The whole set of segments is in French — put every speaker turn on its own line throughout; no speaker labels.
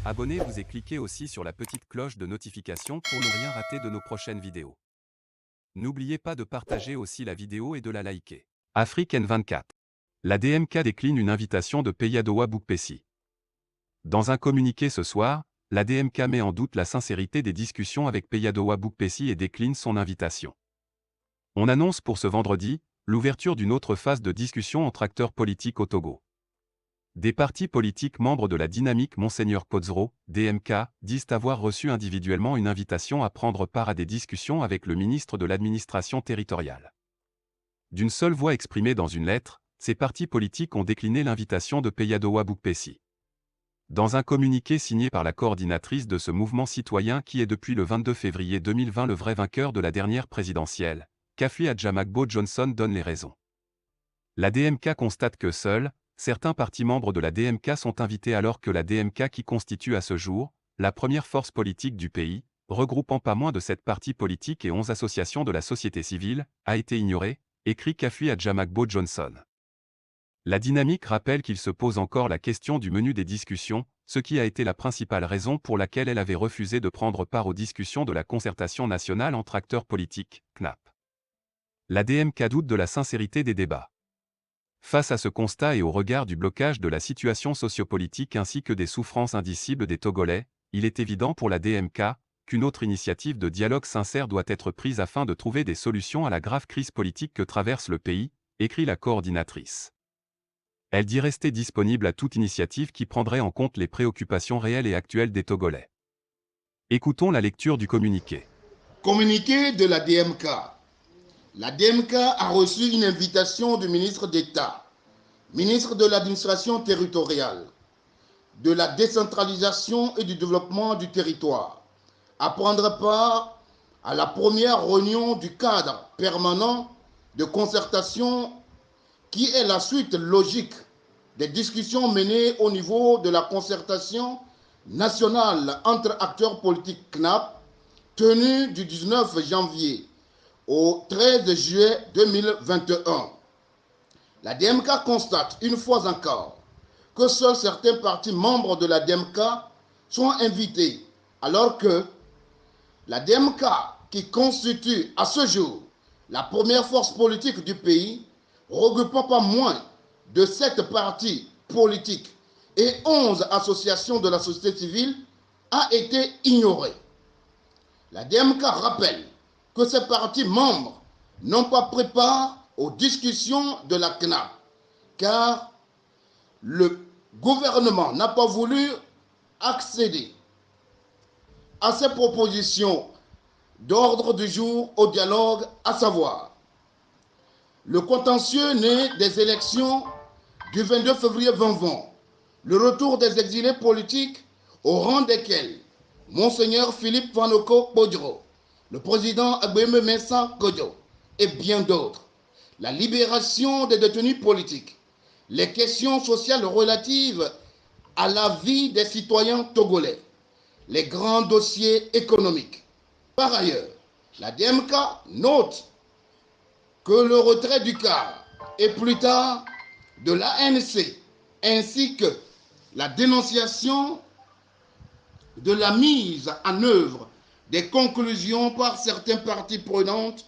Abonnez-vous et cliquez aussi sur la petite cloche de notification pour ne rien rater de nos prochaines vidéos. N'oubliez pas de partager aussi la vidéo et de la liker. Afrique N24. La DMK décline une invitation de Peyadowa Boukpessi. Dans un communiqué ce soir, la DMK met en doute la sincérité des discussions avec Peyadowa Boukpessi et décline son invitation. On annonce pour ce vendredi l'ouverture d'une autre phase de discussion entre acteurs politiques au Togo. Des partis politiques membres de la dynamique Monseigneur Podzro, DMK, disent avoir reçu individuellement une invitation à prendre part à des discussions avec le ministre de l'administration territoriale. D'une seule voix exprimée dans une lettre, ces partis politiques ont décliné l'invitation de Peyadowa Boukpessi. Dans un communiqué signé par la coordinatrice de ce mouvement citoyen qui est depuis le 22 février 2020 le vrai vainqueur de la dernière présidentielle, Kafui Adjamagbo Johnson donne les raisons. La DMK constate que seuls certains partis membres de la DMK sont invités alors que la DMK qui constitue à ce jour la première force politique du pays, regroupant pas moins de 7 partis politiques et 11 associations de la société civile, a été ignorée, écrit Kafui Adjamagbo Johnson. La dynamique rappelle qu'il se pose encore la question du menu des discussions, ce qui a été la principale raison pour laquelle elle avait refusé de prendre part aux discussions de la concertation nationale entre acteurs politiques, CNAP. La DMK doute de la sincérité des débats. Face à ce constat et au regard du blocage de la situation sociopolitique ainsi que des souffrances indicibles des Togolais, il est évident pour la DMK qu'une autre initiative de dialogue sincère doit être prise afin de trouver des solutions à la grave crise politique que traverse le pays, écrit la coordinatrice. Elle dit rester disponible à toute initiative qui prendrait en compte les préoccupations réelles et actuelles des Togolais. Écoutons la lecture du communiqué.
Communiqué de la DMK. La DMK a reçu une invitation du ministre d'État, ministre de l'administration territoriale, de la décentralisation et du développement du territoire, à prendre part à la première réunion du cadre permanent de concertation qui est la suite logique des discussions menées au niveau de la concertation nationale entre acteurs politiques CNAP, tenue du 19 janvier au 13 juillet 2021. La DMK constate une fois encore que seuls certains partis membres de la DMK sont invités, alors que la DMK, qui constitue à ce jour la première force politique du pays, regroupant pas moins de 7 partis politiques et 11 associations de la société civile, a été ignorée. La DMK rappelle que ces partis membres n'ont pas pris part aux discussions de la CNAP, car le gouvernement n'a pas voulu accéder à ces propositions d'ordre du jour au dialogue, à savoir le contentieux né des élections du 22 février 2020, le retour des exilés politiques au rang desquels Monseigneur Philippe Vanoko Podro, le président Agbeme Messa Kodjo et bien d'autres, la libération des détenus politiques, les questions sociales relatives à la vie des citoyens togolais, les grands dossiers économiques. Par ailleurs, la DMK note que le retrait du CAR et plus tard de l'ANC, ainsi que la dénonciation de la mise en œuvre des conclusions par certaines parties prenantes,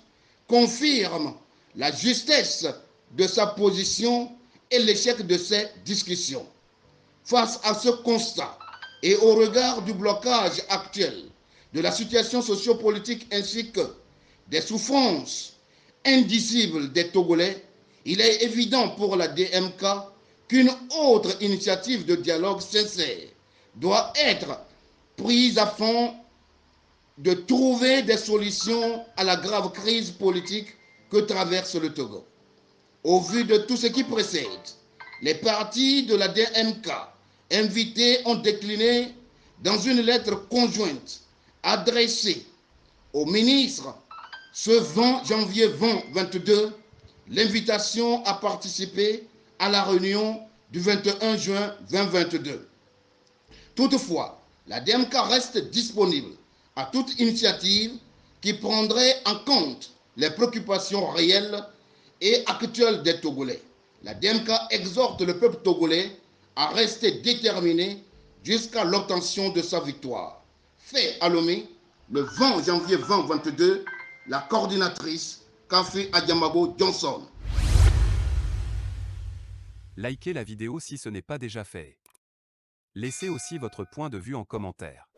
confirment la justesse de sa position et l'échec de ses discussions. Face à ce constat et au regard du blocage actuel de la situation sociopolitique ainsi que des souffrances indicibles des Togolais, il est évident pour la DMK qu'une autre initiative de dialogue sincère doit être prise afin de trouver des solutions à la grave crise politique que traverse le Togo. Au vu de tout ce qui précède, les partis de la DMK invités ont décliné dans une lettre conjointe adressée au ministre ce 20 janvier 2022 l'invitation à participer à la réunion du 21 juin 2022. Toutefois, la DMK reste disponible à toute initiative qui prendrait en compte les préoccupations réelles et actuelles des Togolais. La DMK exhorte le peuple togolais à rester déterminé jusqu'à l'obtention de sa victoire. Fait à Lomé, le 20 janvier 2022, la coordinatrice Kafé Adjamago Johnson.
Likez la vidéo si ce n'est pas déjà fait. Laissez aussi votre point de vue en commentaire.